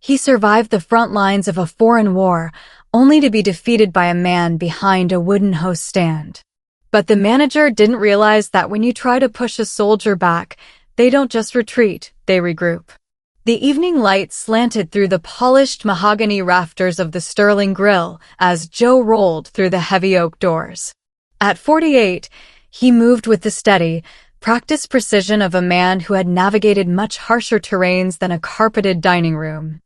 He survived the front lines of a foreign war, only to be defeated by a man behind a wooden host stand. But the manager didn't realize that when you try to push a soldier back, they don't just retreat, they regroup. The evening light slanted through the polished mahogany rafters of the Sterling grill as Joe rolled through the heavy oak doors. At 48, he moved with the steady, practiced precision of a man who had navigated much harsher terrains than a carpeted dining room.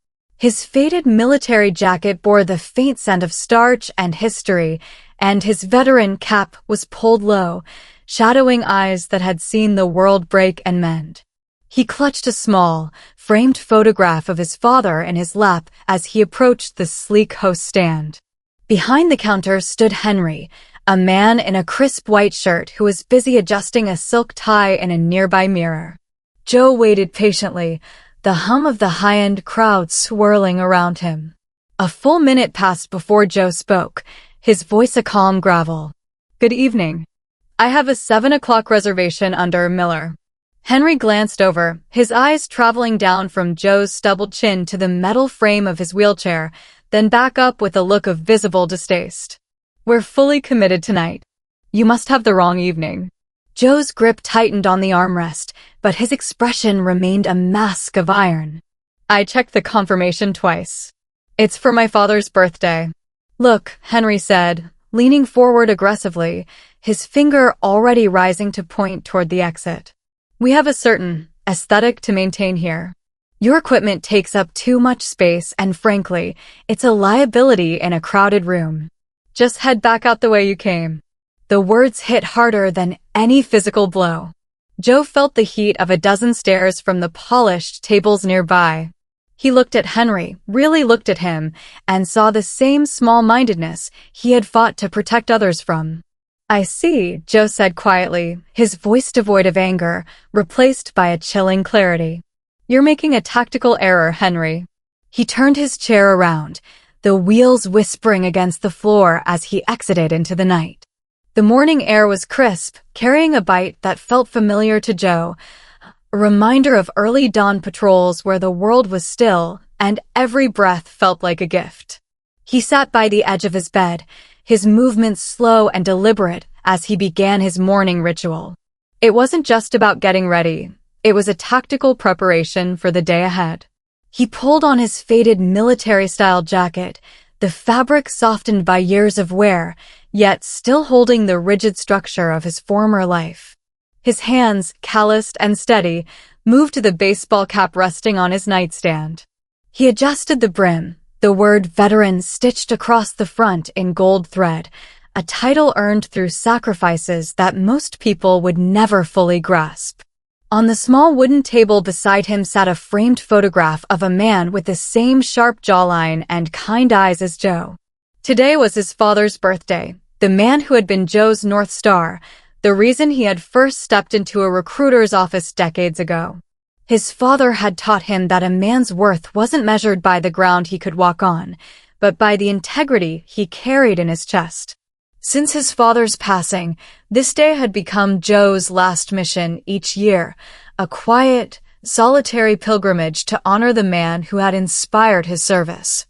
His faded military jacket bore the faint scent of starch and history, and his veteran cap was pulled low, shadowing eyes that had seen the world break and mend. He clutched a small, framed photograph of his father in his lap as he approached the sleek host stand. Behind the counter stood Henry, a man in a crisp white shirt who was busy adjusting a silk tie in a nearby mirror. Joe waited patiently, the hum of the high-end crowd swirling around him. A full minute passed before Joe spoke, his voice a calm gravel. "Good evening. I have a 7 o'clock reservation under Miller." Henry glanced over, his eyes traveling down from Joe's stubbled chin to the metal frame of his wheelchair, then back up with a look of visible distaste. "We're fully committed tonight. You must have the wrong evening." Joe's grip tightened on the armrest, but his expression remained a mask of iron. "I checked the confirmation twice. It's for my father's birthday." "Look," Henry said, leaning forward aggressively, his finger already rising to point toward the exit. "We have a certain aesthetic to maintain here. Your equipment takes up too much space and frankly, it's a liability in a crowded room. Just head back out the way you came." The words hit harder than any physical blow. Joe felt the heat of a dozen stares from the polished tables nearby. He looked at Henry, really looked at him, and saw the same small-mindedness he had fought to protect others from. "I see," Joe said quietly, his voice devoid of anger, replaced by a chilling clarity. "You're making a tactical error, Henry." He turned his chair around, the wheels whispering against the floor as he exited into the night. The morning air was crisp, carrying a bite that felt familiar to Joe, a reminder of early dawn patrols where the world was still and every breath felt like a gift. He sat by the edge of his bed, his movements slow and deliberate as he began his morning ritual. It wasn't just about getting ready, it was a tactical preparation for the day ahead. He pulled on his faded military-style jacket, the fabric softened by years of wear, yet still holding the rigid structure of his former life. His hands, calloused and steady, moved to the baseball cap resting on his nightstand. He adjusted the brim, the word veteran stitched across the front in gold thread, a title earned through sacrifices that most people would never fully grasp. On the small wooden table beside him sat a framed photograph of a man with the same sharp jawline and kind eyes as Joe. Today was his father's birthday, the man who had been Joe's North Star, the reason he had first stepped into a recruiter's office decades ago. His father had taught him that a man's worth wasn't measured by the ground he could walk on, but by the integrity he carried in his chest. Since his father's passing, this day had become Joe's last mission each year, a quiet, solitary pilgrimage to honor the man who had inspired his service.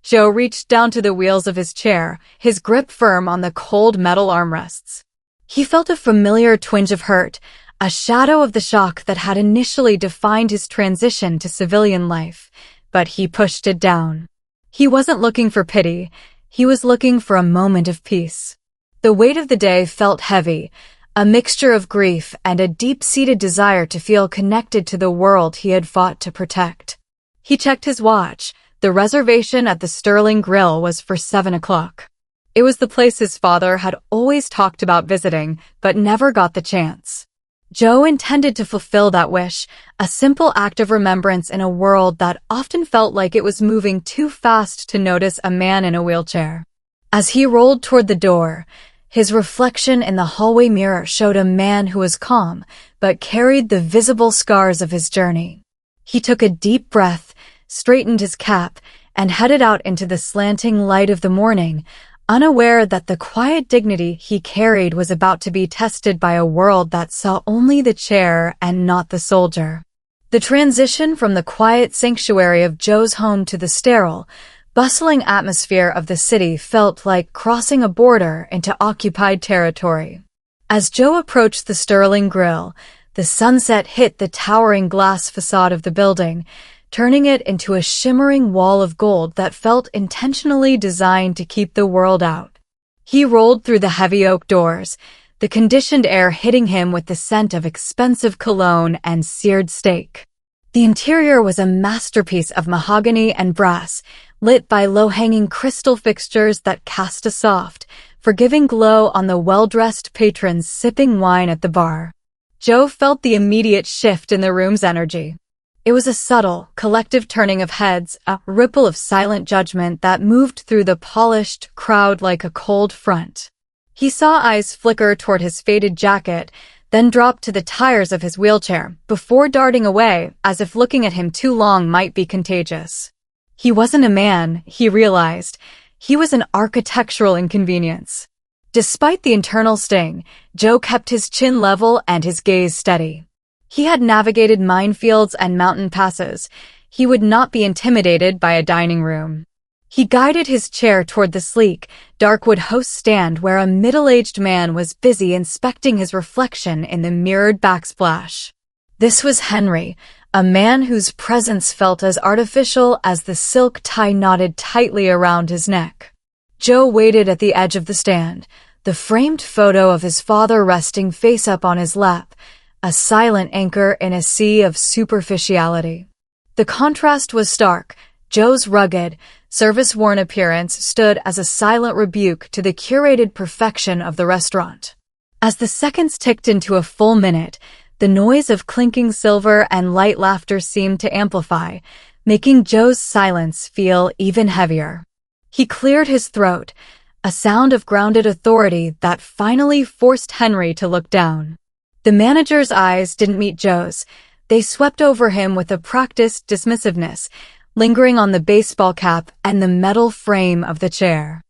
Joe reached down to the wheels of his chair, his grip firm on the cold metal armrests. He felt a familiar twinge of hurt, a shadow of the shock that had initially defined his transition to civilian life, but he pushed it down. He wasn't looking for pity, he was looking for a moment of peace. The weight of the day felt heavy, a mixture of grief and a deep-seated desire to feel connected to the world he had fought to protect. He checked his watch. The reservation at the Sterling Grill was for 7 o'clock. It was the place his father had always talked about visiting, but never got the chance. Joe intended to fulfill that wish, a simple act of remembrance in a world that often felt like it was moving too fast to notice a man in a wheelchair. As he rolled toward the door, his reflection in the hallway mirror showed a man who was calm, but carried the visible scars of his journey. He took a deep breath, straightened his cap, and headed out into the slanting light of the morning, unaware that the quiet dignity he carried was about to be tested by a world that saw only the chair and not the soldier. The transition from the quiet sanctuary of Joe's home to the sterile, bustling atmosphere of the city felt like crossing a border into occupied territory. As Joe approached the Sterling Grill, the sunset hit the towering glass facade of the building, turning it into a shimmering wall of gold that felt intentionally designed to keep the world out. He rolled through the heavy oak doors, the conditioned air hitting him with the scent of expensive cologne and seared steak. The interior was a masterpiece of mahogany and brass, lit by low-hanging crystal fixtures that cast a soft, forgiving glow on the well-dressed patrons sipping wine at the bar. Joe felt the immediate shift in the room's energy. It was a subtle, collective turning of heads, a ripple of silent judgment that moved through the polished crowd like a cold front. He saw eyes flicker toward his faded jacket, then drop to the tires of his wheelchair, before darting away, as if looking at him too long might be contagious. He wasn't a man, he realized. He was an architectural inconvenience. Despite the internal sting, Joe kept his chin level and his gaze steady. He had navigated minefields and mountain passes. He would not be intimidated by a dining room. He guided his chair toward the sleek, darkwood host stand where a middle-aged man was busy inspecting his reflection in the mirrored backsplash. This was Henry, a man whose presence felt as artificial as the silk tie knotted tightly around his neck. Joe waited at the edge of the stand, the framed photo of his father resting face up on his lap, a silent anchor in a sea of superficiality. The contrast was stark. Joe's rugged, service-worn appearance stood as a silent rebuke to the curated perfection of the restaurant. As the seconds ticked into a full minute, the noise of clinking silver and light laughter seemed to amplify, making Joe's silence feel even heavier. He cleared his throat, a sound of grounded authority that finally forced Henry to look down. The manager's eyes didn't meet Joe's. They swept over him with a practiced dismissiveness, lingering on the baseball cap and the metal frame of the chair.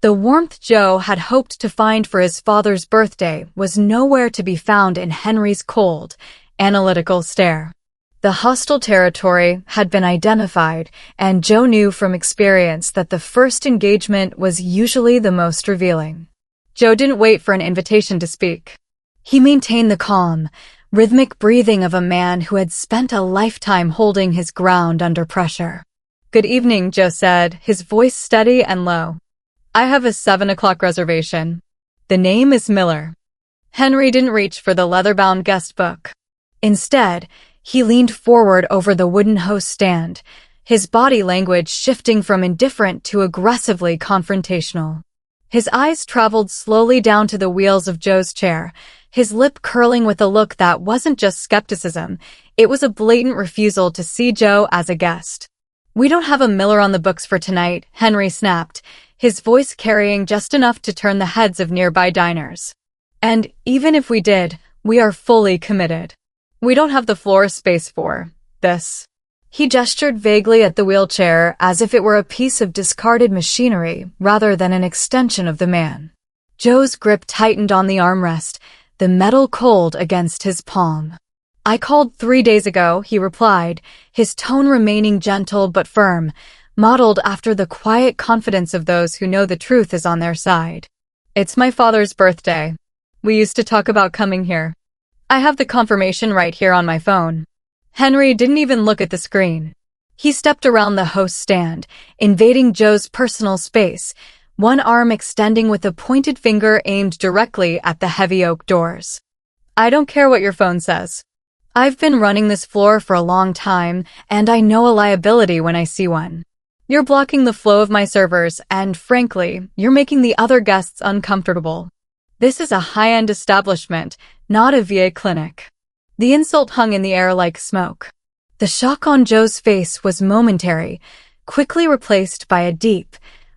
The warmth Joe had hoped to find for his father's birthday was nowhere to be found in Henry's cold, analytical stare. The hostile territory had been identified, and Joe knew from experience that the first engagement was usually the most revealing. Joe didn't wait for an invitation to speak. He maintained the calm, rhythmic breathing of a man who had spent a lifetime holding his ground under pressure. "Good evening," Joe said, his voice steady and low. "I have a 7 o'clock reservation. The name is Miller." Henry didn't reach for the leather-bound guest book. Instead, he leaned forward over the wooden host stand, his body language shifting from indifferent to aggressively confrontational. His eyes traveled slowly down to the wheels of Joe's chair, his lip curling with a look that wasn't just skepticism, it was a blatant refusal to see Joe as a guest. "We don't have a Miller on the books for tonight," Henry snapped, his voice carrying just enough to turn the heads of nearby diners. "And even if we did, we are fully committed. We don't have the floor space for this." He gestured vaguely at the wheelchair as if it were a piece of discarded machinery rather than an extension of the man. Joe's grip tightened on the armrest, the metal cold against his palm. "I called 3 days ago," he replied, his tone remaining gentle but firm, modeled after the quiet confidence of those who know the truth is on their side. "It's my father's birthday. We used to talk about coming here. I have the confirmation right here on my phone." Henry didn't even look at the screen. He stepped around the host stand, invading Joe's personal space, one arm extending with a pointed finger aimed directly at the heavy oak doors. "I don't care what your phone says. I've been running this floor for a long time, and I know a liability when I see one. You're blocking the flow of my servers, and frankly, you're making the other guests uncomfortable. This is a high-end establishment, not a VA clinic." The insult hung in the air like smoke. The shock on Joe's face was momentary, quickly replaced by a deep,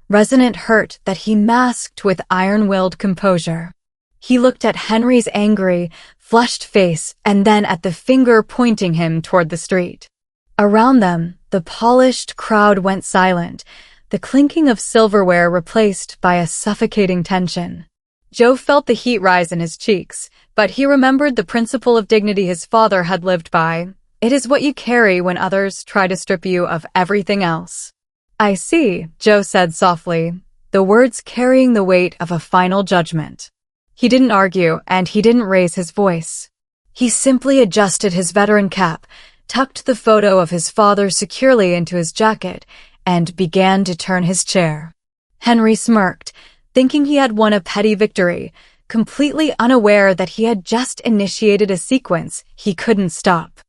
resonant hurt that he masked with iron-willed composure. He looked at Henry's angry, flushed face and then at the finger pointing him toward the street. Around them, the polished crowd went silent, the clinking of silverware replaced by a suffocating tension. Joe felt the heat rise in his cheeks, but he remembered the principle of dignity his father had lived by. It is what you carry when others try to strip you of everything else. I see, Joe said softly, the words carrying the weight of a final judgment. He didn't argue, and he didn't raise his voice. He simply adjusted his veteran cap, tucked the photo of his father securely into his jacket, and began to turn his chair. Henry smirked, thinking he had won a petty victory, completely unaware that he had just initiated a sequence he couldn't stop.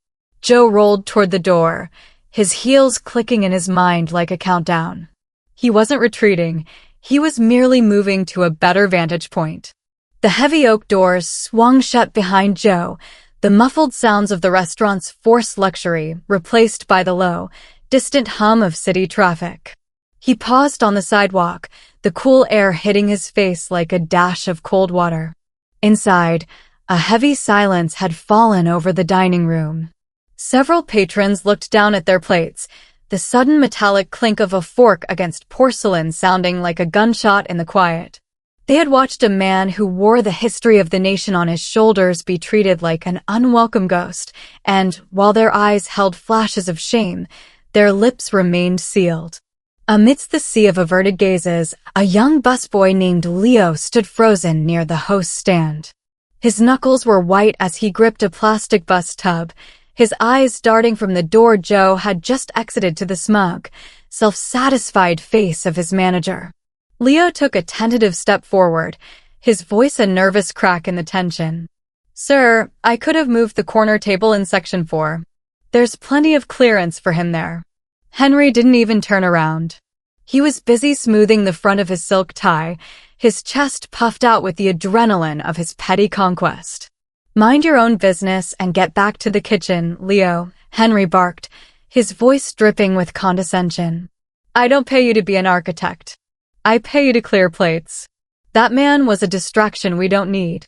Joe rolled toward the door, his heels clicking in his mind like a countdown. He wasn't retreating, he was merely moving to a better vantage point. The heavy oak doors swung shut behind Joe, the muffled sounds of the restaurant's forced luxury replaced by the low, distant hum of city traffic. He paused on the sidewalk, the cool air hitting his face like a dash of cold water. Inside, a heavy silence had fallen over the dining room. Several patrons looked down at their plates, the sudden metallic clink of a fork against porcelain sounding like a gunshot in the quiet. They had watched a man who wore the history of the nation on his shoulders be treated like an unwelcome ghost, and, while their eyes held flashes of shame, their lips remained sealed. Amidst the sea of averted gazes, a young busboy named Leo stood frozen near the host's stand. His knuckles were white as he gripped a plastic bus tub, his eyes darting from the door Joe had just exited to the smug, self-satisfied face of his manager. Leo took a tentative step forward, his voice a nervous crack in the tension. "Sir, I could have moved the corner table in section 4. There's plenty of clearance for him there." Henry didn't even turn around. He was busy smoothing the front of his silk tie, his chest puffed out with the adrenaline of his petty conquest. "Mind your own business and get back to the kitchen, Leo," Henry barked, his voice dripping with condescension. "I don't pay you to be an architect. I pay you to clear plates." That man was a distraction we don't need.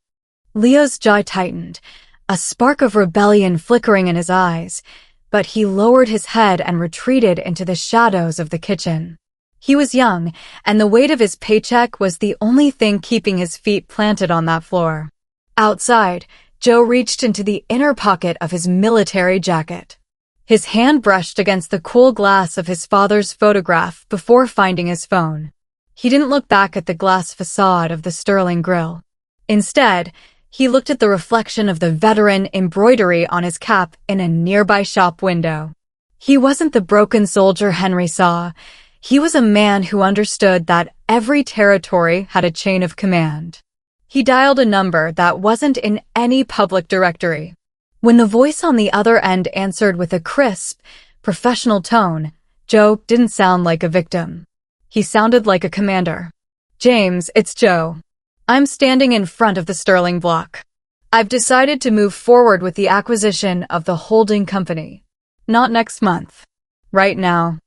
Leo's jaw tightened, a spark of rebellion flickering in his eyes, but he lowered his head and retreated into the shadows of the kitchen. He was young, and the weight of his paycheck was the only thing keeping his feet planted on that floor. Outside, Joe reached into the inner pocket of his military jacket. His hand brushed against the cool glass of his father's photograph before finding his phone. He didn't look back at the glass facade of the Sterling grill. Instead, he looked at the reflection of the veteran embroidery on his cap in a nearby shop window. He wasn't the broken soldier Henry saw. He was a man who understood that every territory had a chain of command. He dialed a number that wasn't in any public directory. When the voice on the other end answered with a crisp, professional tone, Joe didn't sound like a victim. He sounded like a commander. "James, it's Joe. I'm standing in front of the Sterling block. I've decided to move forward with the acquisition of the holding company. Not next month. Right now."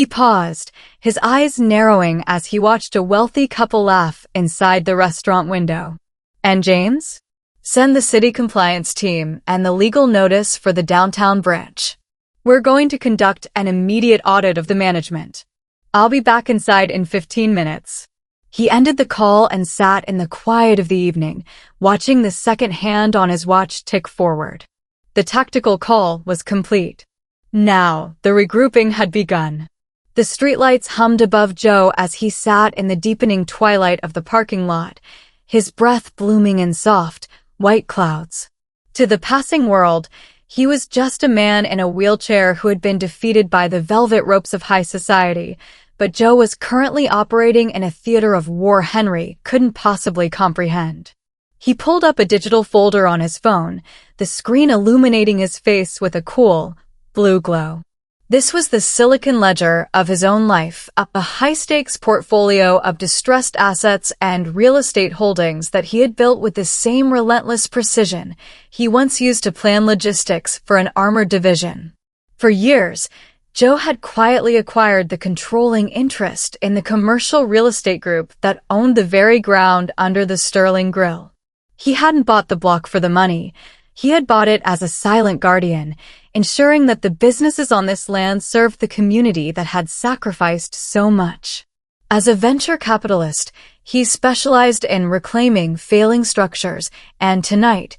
He paused, his eyes narrowing as he watched a wealthy couple laugh inside the restaurant window. "And James? Send the city compliance team and the legal notice for the downtown branch. We're going to conduct an immediate audit of the management. I'll be back inside in 15 minutes. He ended the call and sat in the quiet of the evening, watching the second hand on his watch tick forward. The tactical call was complete. Now, the regrouping had begun. The streetlights hummed above Joe as he sat in the deepening twilight of the parking lot, his breath blooming in soft, white clouds. To the passing world, he was just a man in a wheelchair who had been defeated by the velvet ropes of high society, but Joe was currently operating in a theater of war Henry couldn't possibly comprehend. He pulled up a digital folder on his phone, the screen illuminating his face with a cool, blue glow. This was the Silicon Ledger of his own life, a high-stakes portfolio of distressed assets and real estate holdings that he had built with the same relentless precision he once used to plan logistics for an armored division. For years, Joe had quietly acquired the controlling interest in the commercial real estate group that owned the very ground under the Sterling grill. He hadn't bought the block for the money. He had bought it as a silent guardian, ensuring that the businesses on this land served the community that had sacrificed so much. As a venture capitalist, he specialized in reclaiming failing structures, and tonight,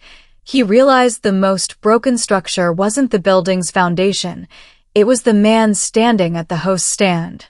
He realized the most broken structure wasn't the building's foundation, it was the man standing at the host stand.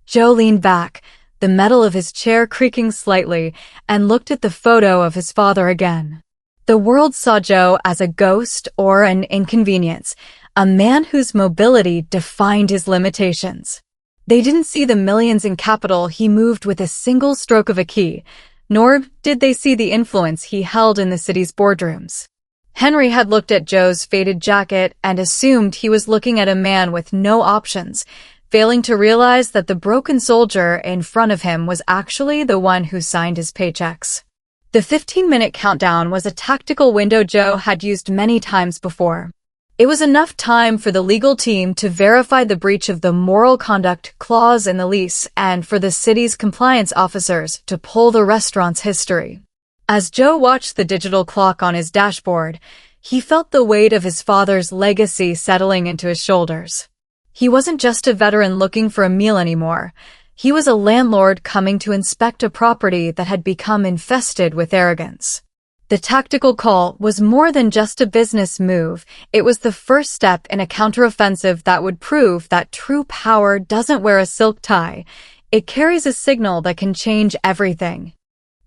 Joe leaned back, the metal of his chair creaking slightly, and looked at the photo of his father again. The world saw Joe as a ghost or an inconvenience, a man whose mobility defined his limitations. They didn't see the millions in capital he moved with a single stroke of a key, nor did they see the influence he held in the city's boardrooms. Henry had looked at Joe's faded jacket and assumed he was looking at a man with no options, failing to realize that the broken soldier in front of him was actually the one who signed his paychecks. The 15-minute countdown was a tactical window Joe had used many times before. It was enough time for the legal team to verify the breach of the moral conduct clause in the lease and for the city's compliance officers to pull the restaurant's history. As Joe watched the digital clock on his dashboard, he felt the weight of his father's legacy settling into his shoulders. He wasn't just a veteran looking for a meal anymore. He was a landlord coming to inspect a property that had become infested with arrogance. The tactical call was more than just a business move. It was the first step in a counteroffensive that would prove that true power doesn't wear a silk tie. It carries a signal that can change everything.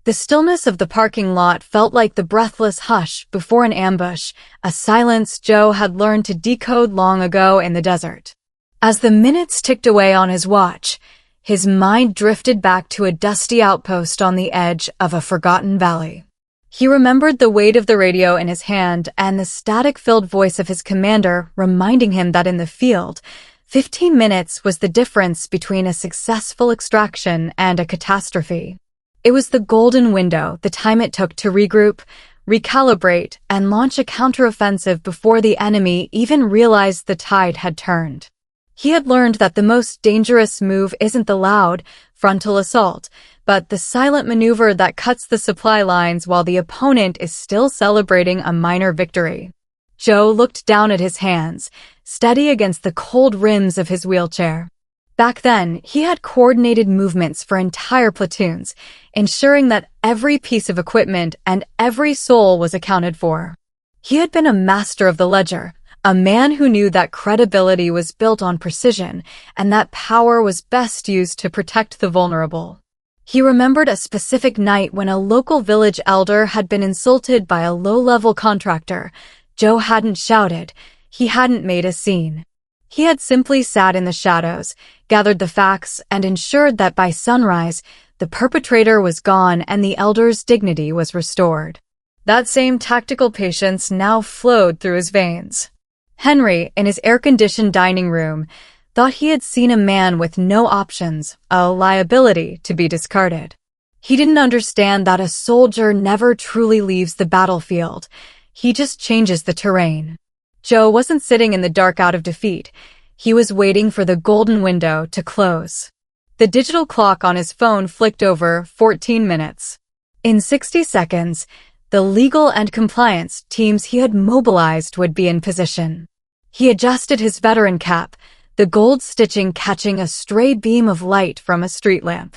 The stillness of the parking lot felt like the breathless hush before an ambush, a silence Joe had learned to decode long ago in the desert. As the minutes ticked away on his watch, his mind drifted back to a dusty outpost on the edge of a forgotten valley. He remembered the weight of the radio in his hand and the static-filled voice of his commander reminding him that in the field, 15 minutes was the difference between a successful extraction and a catastrophe. It was the golden window, the time it took to regroup, recalibrate, and launch a counteroffensive before the enemy even realized the tide had turned. He had learned that the most dangerous move isn't the loud, frontal assault, but the silent maneuver that cuts the supply lines while the opponent is still celebrating a minor victory. Joe looked down at his hands, steady against the cold rims of his wheelchair. Back then, he had coordinated movements for entire platoons, ensuring that every piece of equipment and every soul was accounted for. He had been a master of the ledger, a man who knew that credibility was built on precision and that power was best used to protect the vulnerable. He remembered a specific night when a local village elder had been insulted by a low-level contractor. Joe hadn't shouted. He hadn't made a scene. He had simply sat in the shadows, gathered the facts, and ensured that by sunrise, the perpetrator was gone and the elder's dignity was restored. That same tactical patience now flowed through his veins. Henry, in his air-conditioned dining room, thought he had seen a man with no options, a liability to be discarded. He didn't understand that a soldier never truly leaves the battlefield. He just changes the terrain. Joe wasn't sitting in the dark out of defeat. He was waiting for the golden window to close. The digital clock on his phone flicked over 14 minutes. In 60 seconds, the legal and compliance teams he had mobilized would be in position. He adjusted his veteran cap, the gold stitching catching a stray beam of light from a street lamp.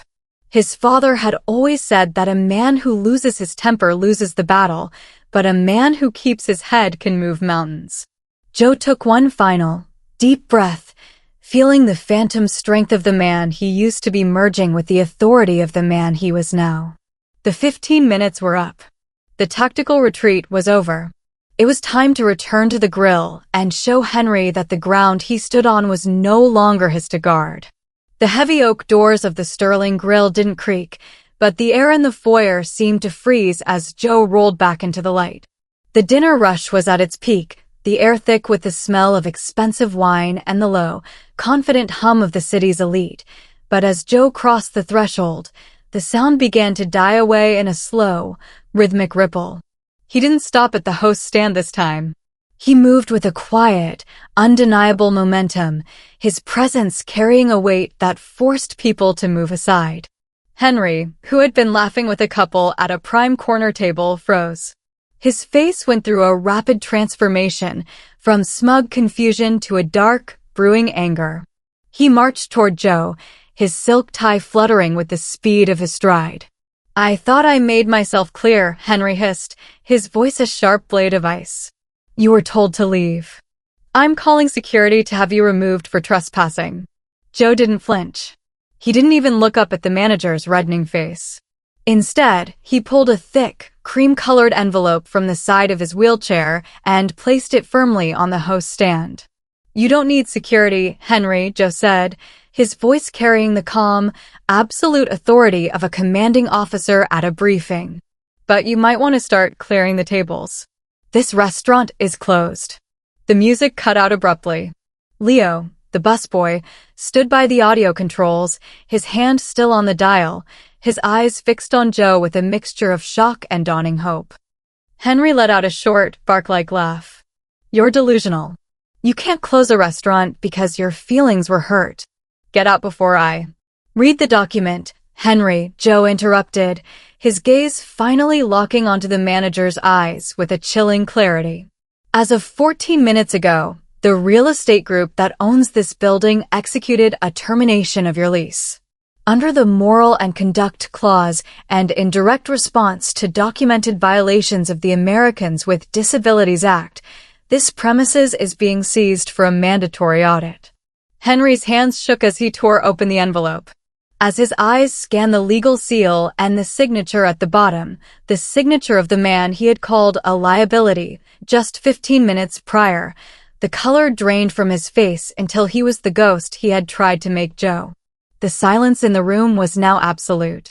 His father had always said that a man who loses his temper loses the battle, but a man who keeps his head can move mountains. Joe took one final, deep breath, feeling the phantom strength of the man he used to be merging with the authority of the man he was now. The 15 minutes were up. The tactical retreat was over. It was time to return to the grill and show Henry that the ground he stood on was no longer his to guard. The heavy oak doors of the Sterling grill didn't creak, but the air in the foyer seemed to freeze as Joe rolled back into the light. The dinner rush was at its peak, the air thick with the smell of expensive wine and the low, confident hum of the city's elite. But as Joe crossed the threshold, the sound began to die away in a slow, rhythmic ripple. He didn't stop at the host stand this time. He moved with a quiet, undeniable momentum, his presence carrying a weight that forced people to move aside. Henry, who had been laughing with a couple at a prime corner table, froze. His face went through a rapid transformation, from smug confusion to a dark, brewing anger. He marched toward Joe, his silk tie fluttering with the speed of his stride. I thought I made myself clear, Henry hissed, his voice a sharp blade of ice. You were told to leave. I'm calling security to have you removed for trespassing. Joe didn't flinch. He didn't even look up at the manager's reddening face. Instead, he pulled a thick, cream-colored envelope from the side of his wheelchair and placed it firmly on the host's stand. You don't need security, Henry, Joe said, his voice carrying the calm, absolute authority of a commanding officer at a briefing. But you might want to start clearing the tables. This restaurant is closed. The music cut out abruptly. Leo, the busboy, stood by the audio controls, his hand still on the dial, his eyes fixed on Joe with a mixture of shock and dawning hope. Henry let out a short, bark-like laugh. You're delusional. You can't close a restaurant because your feelings were hurt. Get out before I read the document, Henry, Joe interrupted, his gaze finally locking onto the manager's eyes with a chilling clarity. As of 14 minutes ago, the real estate group that owns this building executed a termination of your lease. Under the Moral and Conduct Clause and in direct response to documented violations of the Americans with Disabilities Act, this premises is being seized for a mandatory audit. Henry's hands shook as he tore open the envelope. As his eyes scanned the legal seal and the signature at the bottom, the signature of the man he had called a liability just 15 minutes prior, the color drained from his face until he was the ghost he had tried to make Joe. The silence in the room was now absolute.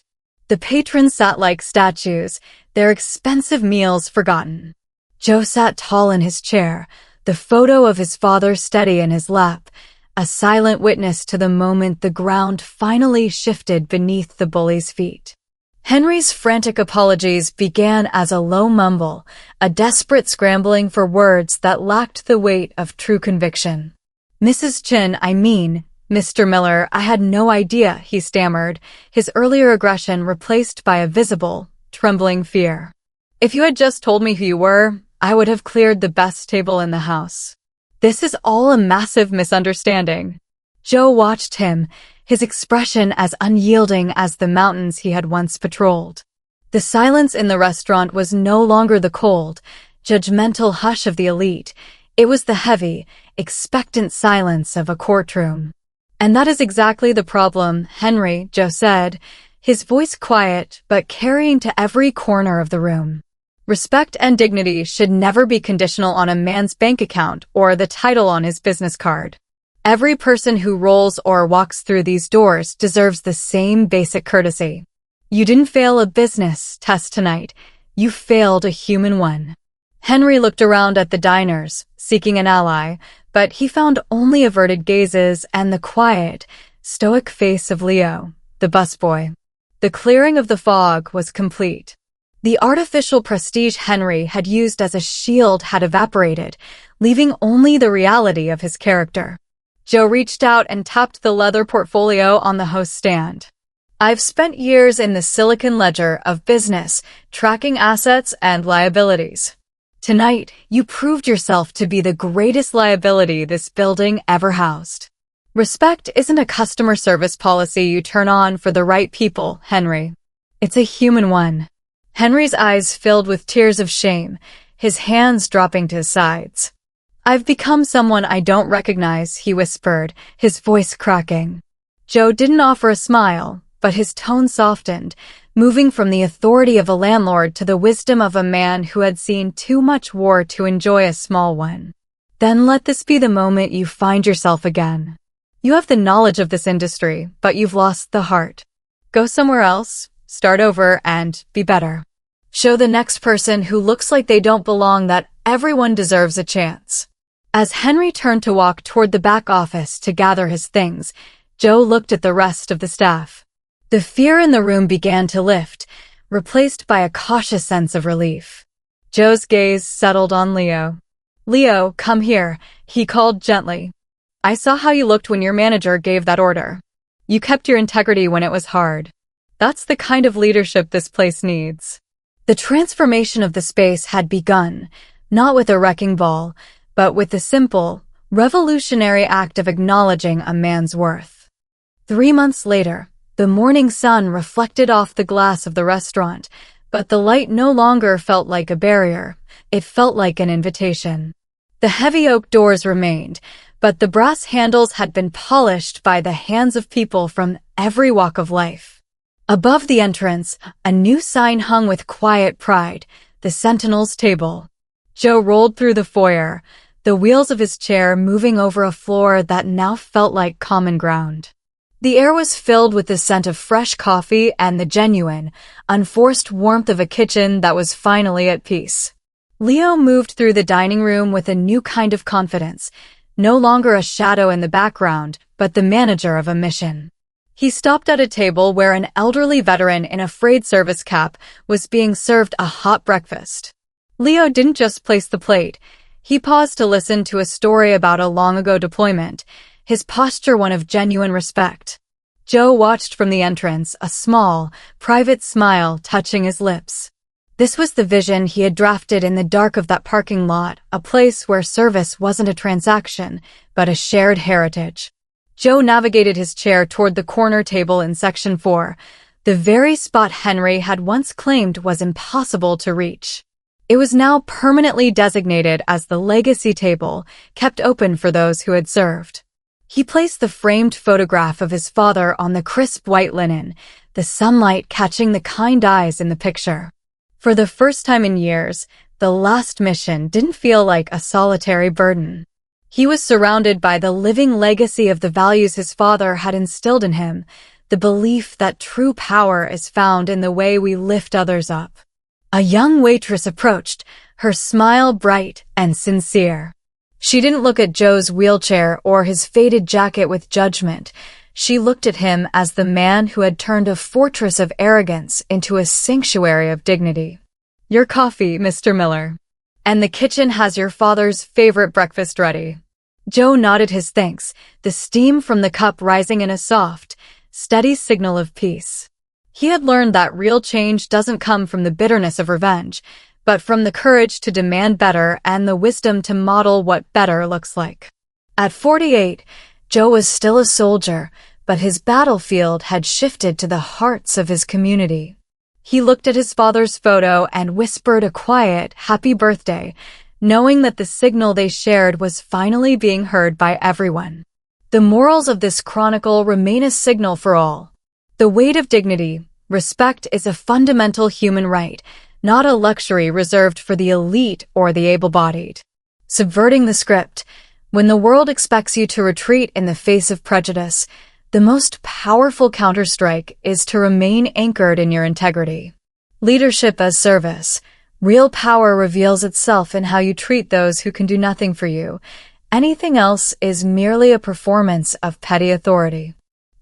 The patrons sat like statues, their expensive meals forgotten. Joe sat tall in his chair, the photo of his father steady in his lap, a silent witness to the moment the ground finally shifted beneath the bully's feet. Henry's frantic apologies began as a low mumble, a desperate scrambling for words that lacked the weight of true conviction. Mrs. Chin, Mr. Miller, I had no idea, he stammered, his earlier aggression replaced by a visible, trembling fear. If you had just told me who you were, I would have cleared the best table in the house. This is all a massive misunderstanding. Joe watched him, his expression as unyielding as the mountains he had once patrolled. The silence in the restaurant was no longer the cold, judgmental hush of the elite. It was the heavy, expectant silence of a courtroom. And that is exactly the problem, Henry, Joe said, his voice quiet but carrying to every corner of the room. Respect and dignity should never be conditional on a man's bank account or the title on his business card. Every person who rolls or walks through these doors deserves the same basic courtesy. You didn't fail a business test tonight. You failed a human one. Henry looked around at the diners, seeking an ally, but he found only averted gazes and the quiet, stoic face of Leo, the busboy. The clearing of the fog was complete. The artificial prestige Henry had used as a shield had evaporated, leaving only the reality of his character. Joe reached out and tapped the leather portfolio on the host's stand. I've spent years in the Silicon Ledger of business, tracking assets and liabilities. Tonight, you proved yourself to be the greatest liability this building ever housed. Respect isn't a customer service policy you turn on for the right people, Henry. It's a human one. Henry's eyes filled with tears of shame, his hands dropping to his sides. I've become someone I don't recognize, he whispered, his voice cracking. Joe didn't offer a smile, but his tone softened, moving from the authority of a landlord to the wisdom of a man who had seen too much war to enjoy a small one. Then let this be the moment you find yourself again. You have the knowledge of this industry, but you've lost the heart. Go somewhere else, start over, and be better. Show the next person who looks like they don't belong that everyone deserves a chance. As Henry turned to walk toward the back office to gather his things, Joe looked at the rest of the staff. The fear in the room began to lift, replaced by a cautious sense of relief. Joe's gaze settled on Leo. Leo, come here, he called gently. I saw how you looked when your manager gave that order. You kept your integrity when it was hard. That's the kind of leadership this place needs. The transformation of the space had begun, not with a wrecking ball, but with the simple, revolutionary act of acknowledging a man's worth. 3 months later, The morning sun reflected off the glass of the restaurant, but the light no longer felt like a barrier. It felt like an invitation. The heavy oak doors remained, but the brass handles had been polished by the hands of people from every walk of life. Above the entrance, a new sign hung with quiet pride, "The Sentinel's Table." Joe rolled through the foyer, the wheels of his chair moving over a floor that now felt like common ground. The air was filled with the scent of fresh coffee and the genuine, unforced warmth of a kitchen that was finally at peace. Leo moved through the dining room with a new kind of confidence, no longer a shadow in the background, but the manager of a mission. He stopped at a table where an elderly veteran in a frayed service cap was being served a hot breakfast. Leo didn't just place the plate. He paused to listen to a story about a long-ago deployment, his posture one of genuine respect. Joe watched from the entrance, a small, private smile touching his lips. This was the vision he had drafted in the dark of that parking lot, a place where service wasn't a transaction, but a shared heritage. Joe navigated his chair toward the corner table in Section 4, the very spot Henry had once claimed was impossible to reach. It was now permanently designated as the legacy table, kept open for those who had served. He placed the framed photograph of his father on the crisp white linen, the sunlight catching the kind eyes in the picture. For the first time in years, the last mission didn't feel like a solitary burden. He was surrounded by the living legacy of the values his father had instilled in him, the belief that true power is found in the way we lift others up. A young waitress approached, her smile bright and sincere. She didn't look at Joe's wheelchair or his faded jacket with judgment. She looked at him as the man who had turned a fortress of arrogance into a sanctuary of dignity. "Your coffee, Mr. Miller. And the kitchen has your father's favorite breakfast ready." Joe nodded his thanks, the steam from the cup rising in a soft, steady signal of peace. He had learned that real change doesn't come from the bitterness of revenge, but from the courage to demand better and the wisdom to model what better looks like. At 48, Joe was still a soldier, but his battlefield had shifted to the hearts of his community. He looked at his father's photo and whispered a quiet, "Happy birthday," knowing that the signal they shared was finally being heard by everyone. The morals of this chronicle remain a signal for all. The weight of dignity, respect is a fundamental human right, not a luxury reserved for the elite or the able-bodied. Subverting the script, when the world expects you to retreat in the face of prejudice, the most powerful counterstrike is to remain anchored in your integrity. Leadership as service. Real power reveals itself in how you treat those who can do nothing for you. Anything else is merely a performance of petty authority.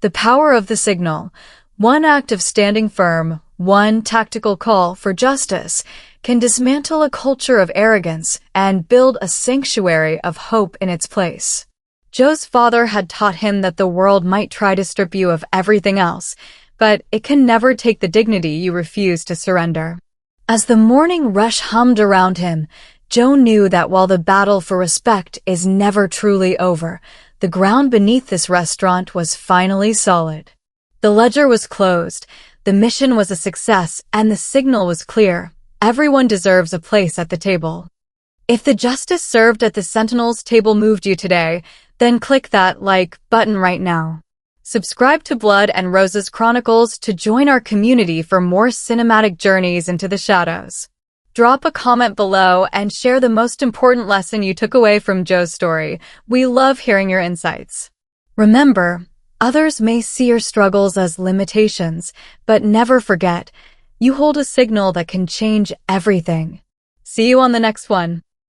The power of the signal, one act of standing firm, one tactical call for justice, can dismantle a culture of arrogance and build a sanctuary of hope in its place. Joe's father had taught him that the world might try to strip you of everything else, but it can never take the dignity you refuse to surrender. As the morning rush hummed around him, Joe knew that while the battle for respect is never truly over, the ground beneath this restaurant was finally solid. The ledger was closed, the mission was a success, and the signal was clear. Everyone deserves a place at the table. If the justice served at the Sentinel's table moved you today, then click that like button right now. Subscribe to Blood and Roses Chronicles to join our community for more cinematic journeys into the shadows. Drop a comment below and share the most important lesson you took away from Joe's story. We love hearing your insights. Remember, others may see your struggles as limitations, but never forget, you hold a signal that can change everything. See you on the next one.